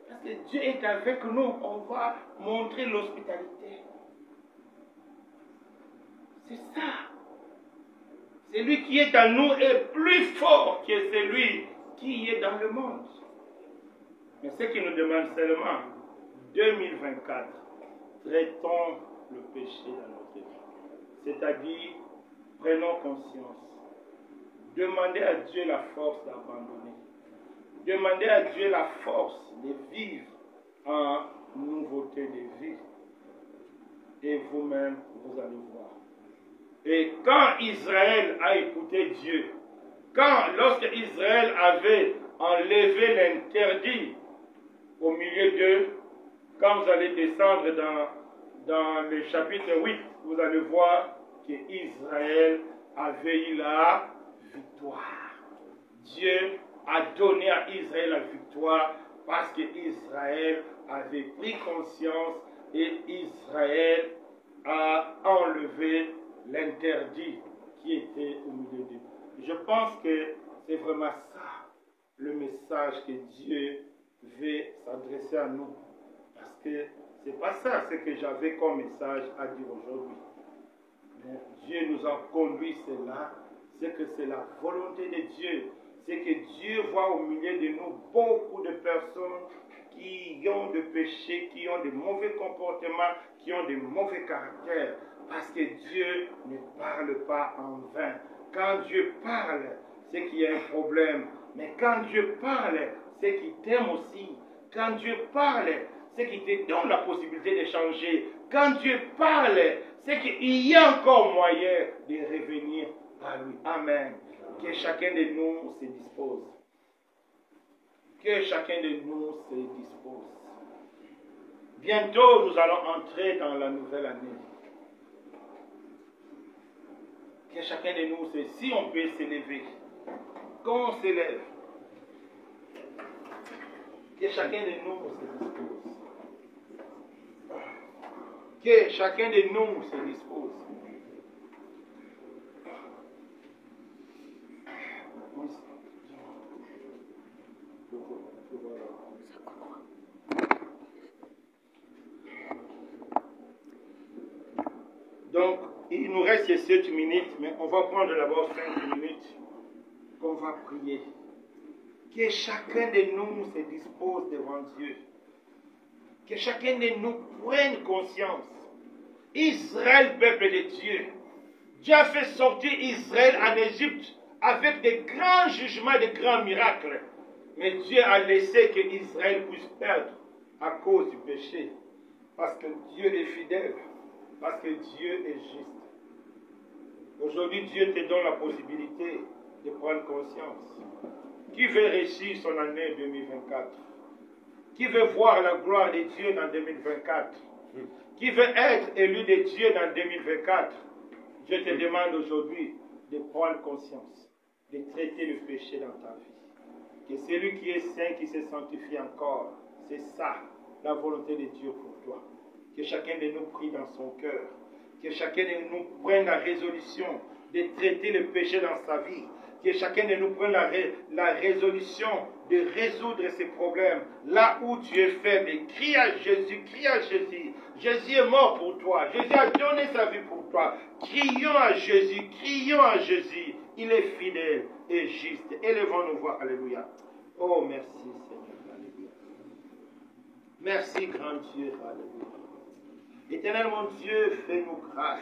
Parce que Dieu est avec nous. On va montrer l'hospitalité. C'est ça. Celui qui est en nous est plus fort que celui qui est dans le monde. Mais ce qui nous demande seulement, 2024, traitons le péché dans notre vie. C'est-à-dire, prenons conscience. Demandez à Dieu la force d'abandonner. Demandez à Dieu la force de vivre en nouveauté de vie. Et vous-même, vous allez voir. Et quand Israël a écouté Dieu, lorsque Israël avait enlevé l'interdit au milieu d'eux, quand vous allez descendre dans le chapitre 8, vous allez voir qu'Israël avait eu la victoire. Dieu a donné à Israël la victoire parce qu'Israël avait pris conscience et Israël a enlevé l'interdit qui était au milieu d'eux. Je pense que c'est vraiment ça le message que Dieu veut s'adresser à nous. Parce que c'est pas ça ce que j'avais comme message à dire aujourd'hui. Mais Dieu nous a conduit cela, c'est que c'est la volonté de Dieu. C'est que Dieu voit au milieu de nous beaucoup de personnes qui ont des péchés, qui ont de mauvais comportements, qui ont de mauvais caractères. Parce que Dieu ne parle pas en vain. Quand Dieu parle, c'est qu'il y a un problème. Mais quand Dieu parle, c'est qu'il t'aime aussi. Quand Dieu parle, c'est qu'il te donne la possibilité de changer. Quand Dieu parle, c'est qu'il y a encore moyen de revenir à lui. Amen. Que chacun de nous se dispose. Que chacun de nous se dispose. Bientôt, nous allons entrer dans la nouvelle année. Que chacun de nous, si on peut s'élever, qu'on s'élève. Que chacun de nous se dispose. Que chacun de nous se dispose. Donc, il nous reste 7 minutes, mais on va prendre d'abord 5 minutes qu'on va prier. Que chacun de nous se dispose devant Dieu. Que chacun de nous prenne conscience. Israël, peuple de Dieu. Dieu a fait sortir Israël en Égypte avec de grands jugements, de grands miracles. Mais Dieu a laissé que Israël puisse perdre à cause du péché. Parce que Dieu est fidèle. Parce que Dieu est juste. Aujourd'hui, Dieu te donne la possibilité de prendre conscience. Qui veut réussir son année 2024? Qui veut voir la gloire de Dieu dans 2024? Qui veut être élu de Dieu dans 2024? Je te demande aujourd'hui de prendre conscience, de traiter le péché dans ta vie. Que celui qui est saint, qui se sanctifie encore, c'est ça, la volonté de Dieu pour toi. Que chacun de nous prie dans son cœur. Que chacun de nous prenne la résolution de traiter le péché dans sa vie. Que chacun de nous prenne la résolution de résoudre ces problèmes. Là où tu es faible, crie à Jésus, crie à Jésus. Jésus est mort pour toi. Jésus a donné sa vie pour toi. Crions à Jésus, crions à Jésus. Il est fidèle et juste. Élevons-nous voix. Alléluia. Oh, merci Seigneur. Alléluia. Merci grand Dieu. Alléluia. Éternel mon Dieu, fais-nous grâce.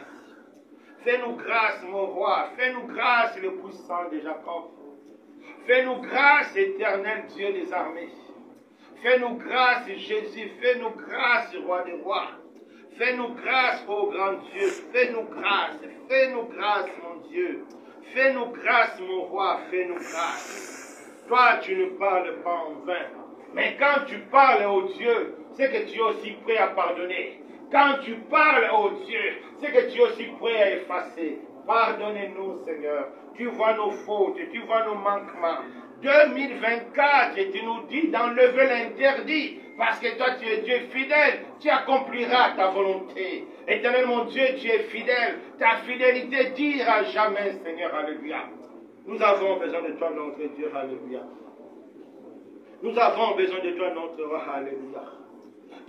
Fais-nous grâce, mon roi. Fais-nous grâce, le puissant de Jacob. Fais-nous grâce, éternel Dieu des armées. Fais-nous grâce, Jésus. Fais-nous grâce, roi des rois. Fais-nous grâce, ô grand Dieu. Fais-nous grâce. Fais-nous grâce, mon Dieu. Fais-nous grâce, mon roi. Fais-nous grâce. Toi, tu ne parles pas en vain. Mais quand tu parles au Dieu, c'est que tu es aussi prêt à pardonner. Quand tu parles au Dieu, c'est que tu es aussi prêt à effacer. Pardonnez-nous, Seigneur. Tu vois nos fautes, tu vois nos manquements. 2024, et tu nous dis d'enlever l'interdit. Parce que toi, tu es Dieu fidèle. Tu accompliras ta volonté. Éternel, mon Dieu, tu es fidèle. Ta fidélité dira jamais, Seigneur. Alléluia. Nous avons besoin de toi, notre Dieu. Alléluia. Nous avons besoin de toi, notre roi. Alléluia.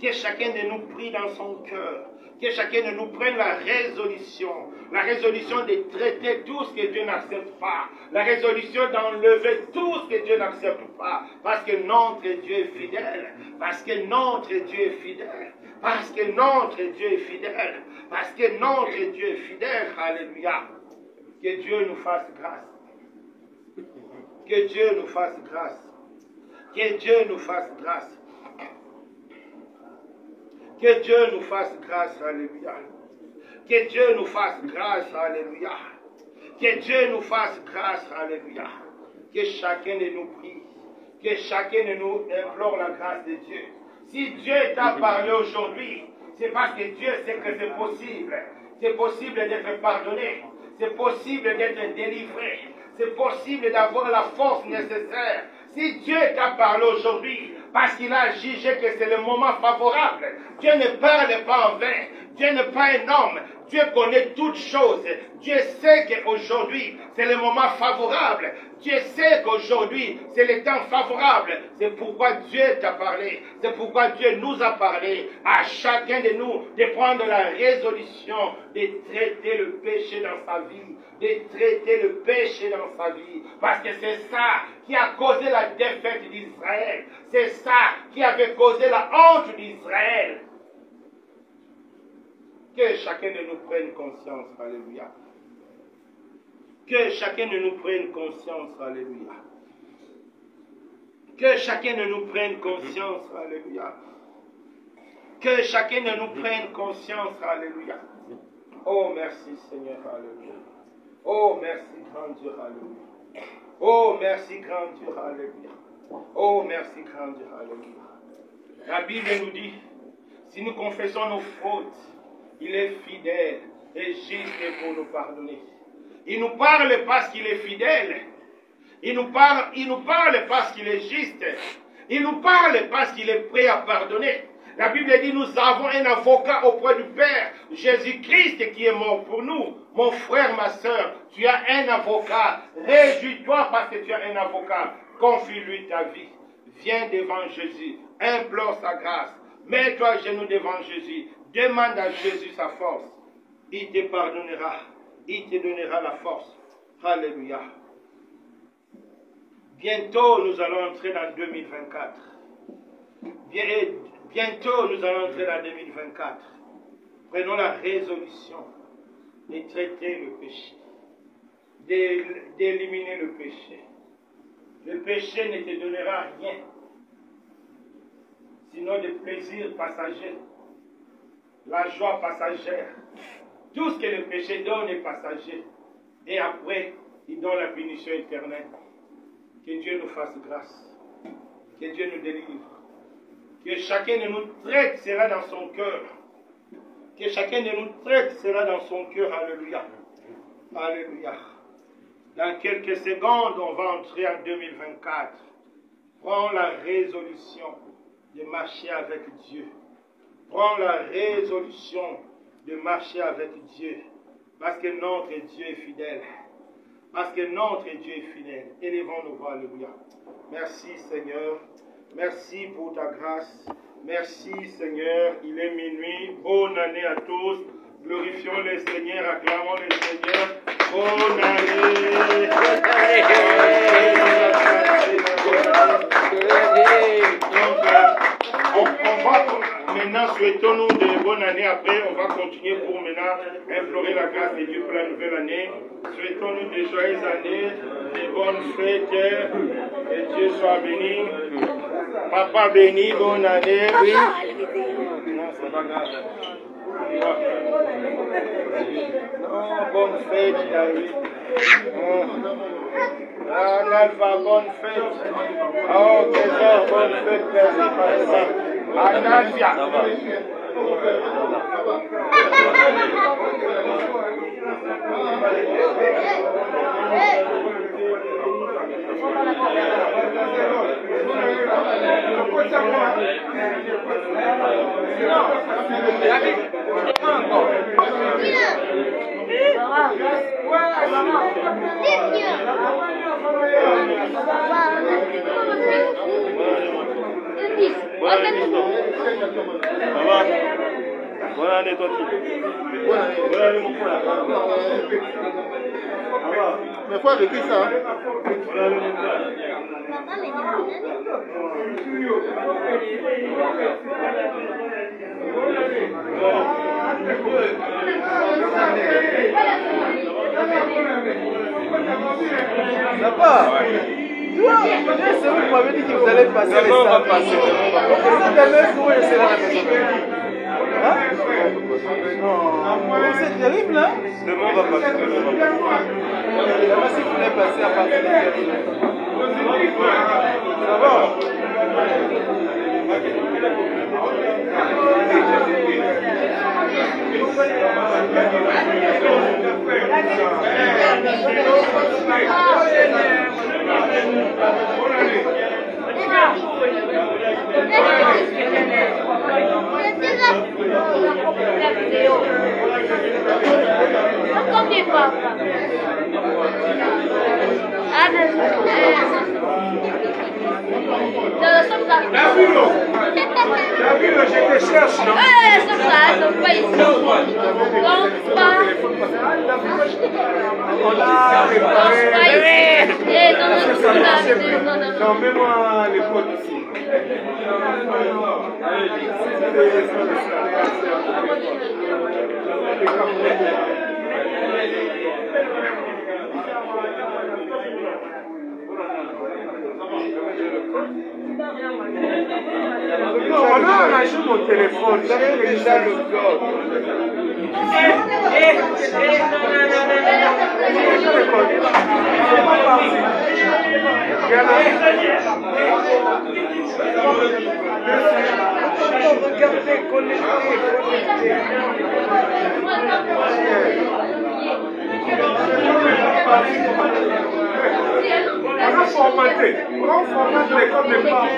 Que chacun de nous prie dans son cœur. Que chacun de nous prenne la résolution de traiter tout ce que Dieu n'accepte pas. La résolution d'enlever tout ce que Dieu n'accepte pas. Parce que notre Dieu est fidèle. Parce que notre Dieu est fidèle. Parce que notre Dieu est fidèle. Parce que notre Dieu est fidèle. Alléluia. Que Dieu nous fasse grâce. Que Dieu nous fasse grâce. Que Dieu nous fasse grâce. Que Dieu nous fasse grâce, alléluia. Que Dieu nous fasse grâce, alléluia. Que Dieu nous fasse grâce, alléluia. Que chacun de nous prie. Que chacun de nous implore la grâce de Dieu. Si Dieu t'a parlé aujourd'hui, c'est parce que Dieu sait que c'est possible. C'est possible d'être pardonné. C'est possible d'être délivré. C'est possible d'avoir la force nécessaire. Si Dieu t'a parlé aujourd'hui, parce qu'il a jugé que c'est le moment favorable, Dieu ne parle pas en vain. Dieu n'est pas un homme. Dieu connaît toutes choses. Dieu sait qu'aujourd'hui, c'est le moment favorable. Dieu sait qu'aujourd'hui, c'est le temps favorable. C'est pourquoi Dieu t'a parlé. C'est pourquoi Dieu nous a parlé à chacun de nous de prendre la résolution de traiter le péché dans sa vie. De traiter le péché dans sa vie. Parce que c'est ça qui a causé la défaite d'Israël. C'est ça qui avait causé la honte d'Israël. Que chacun de nous prenne conscience, alléluia. Que chacun de nous prenne conscience, alléluia. Que chacun de nous prenne conscience, alléluia. Que chacun de nous prenne conscience, alléluia. Oh, merci Seigneur, alléluia. Oh, merci grand Dieu, alléluia. Oh, merci grand Dieu, alléluia. Oh, merci grand Dieu, alléluia. La Bible nous dit, si nous confessons nos fautes, il est fidèle et juste pour nous pardonner. Il nous parle parce qu'il est fidèle. Il nous parle parce qu'il est juste. Il nous parle parce qu'il est prêt à pardonner. La Bible dit, nous avons un avocat auprès du Père, Jésus-Christ qui est mort pour nous. Mon frère, ma soeur, tu as un avocat. Réjouis-toi parce que tu as un avocat. Confie-lui ta vie. Viens devant Jésus. Implore sa grâce. Mets-toi à genoux devant Jésus. Demande à Jésus sa force. Il te pardonnera. Il te donnera la force. Alléluia. Bientôt, nous allons entrer dans 2024. Bientôt, nous allons entrer dans 2024. Prenons la résolution de traiter le péché. D'éliminer le péché. Le péché ne te donnera rien. Sinon des plaisirs passagers. La joie passagère. Tout ce que le péché donne est passager. Et après, il donne la punition éternelle. Que Dieu nous fasse grâce. Que Dieu nous délivre. Que chacun de nous traite sera dans son cœur. Que chacun de nous traite sera dans son cœur. Alléluia. Alléluia. Dans quelques secondes, on va entrer en 2024. Prends la résolution de marcher avec Dieu. Prends la résolution de marcher avec Dieu. Parce que notre Dieu est fidèle. Parce que notre Dieu est fidèle. Élevons nos voix, alléluia. Merci Seigneur. Merci pour ta grâce. Merci Seigneur. Il est minuit. Bonne année à tous. Glorifions le Seigneur. Acclamons le Seigneur. Bonne année. On va maintenant, souhaitons-nous de bonnes années. Après, on va continuer pour maintenant implorer la grâce de Dieu pour la nouvelle année. Souhaitons-nous de joyeuses années, de bonnes fêtes. Que Dieu soit béni. Papa béni, bonne année. Oui. Non, c'est pas grave. Non, bonne fête, David. Ah, Nalva, bonne fête. Oh, Trésor, bonne fête, merci, par exemple. Ah, Nalvia. Bonne année, toi aussi. Bonne année, mon frère. Mais il faut arrêter ça. Bonne année, mon frère. Papa, toi, c'est vous qui m'avez dit que vous allez passer les On va passer. je serai à la maison. Hein? Non, c'est terrible, hein? Demain, on va passer. Demain, si vous voulez passer à partir de ça va? Non, mets-moi les potes ici. Non, on a joué mon téléphone. J'avais déjà le code. Regardez, connecté. On a formaté comme les parents.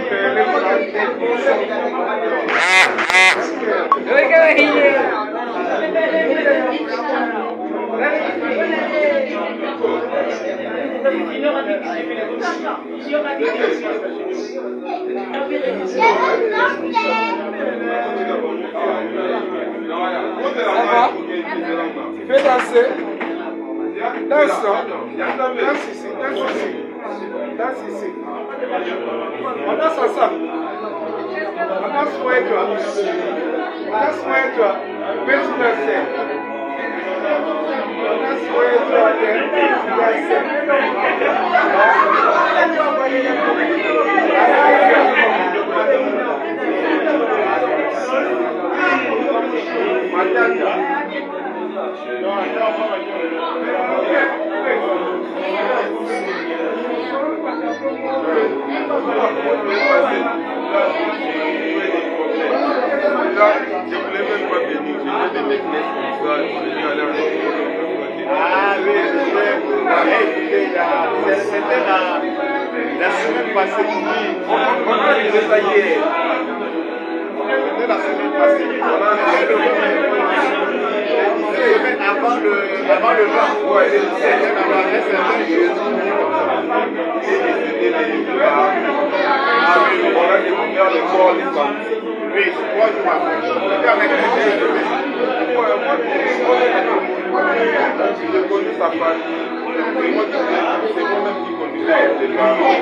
Tu veux danser? Danse ici. Danse ici. On danse ensemble. On danse moi et toi. Peux-tu danser? On danse moi et toi. Je voulais même pas venir, j'ai des nécessaires comme ça, je suis allé en Ah oui, c'était la semaine passée. On a arrivé ça hier. C'était la semaine passée. On a arrivé avant le 20. Ouais, c'était avant le 20. Ah oui, on a découvert le corps des femmes. Oui, moi je m'appelle. J'ai connu sa famille. C'est moi-même qui conduisais les parents.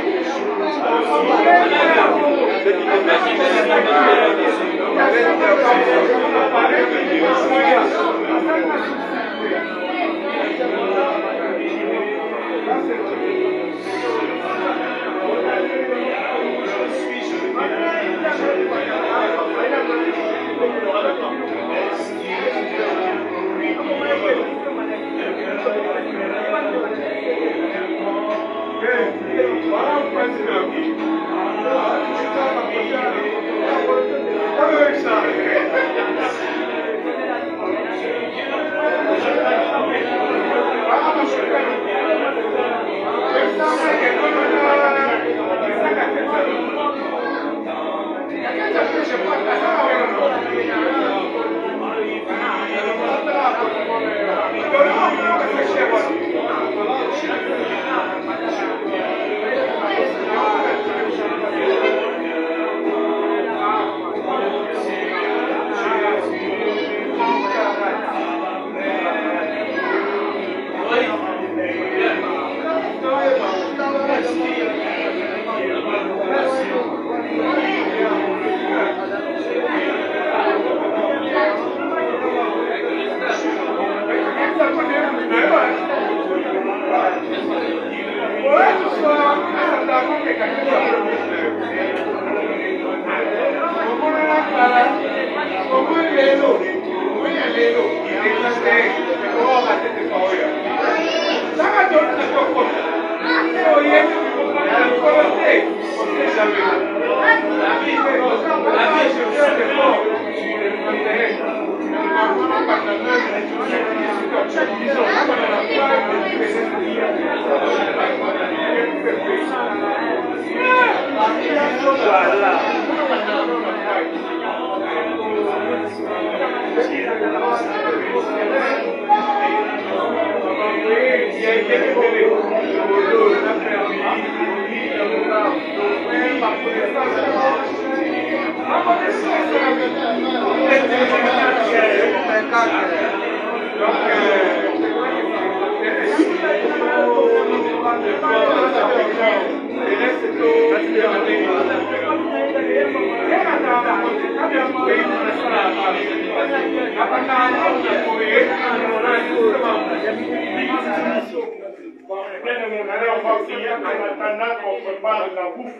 On prépare la bouffe.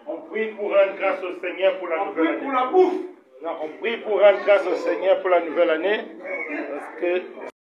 On prie pour rendre grâce au Seigneur pour la nouvelle année. Pour la bouffe. Non, on prie pour rendre grâce au Seigneur pour la nouvelle année. Parce que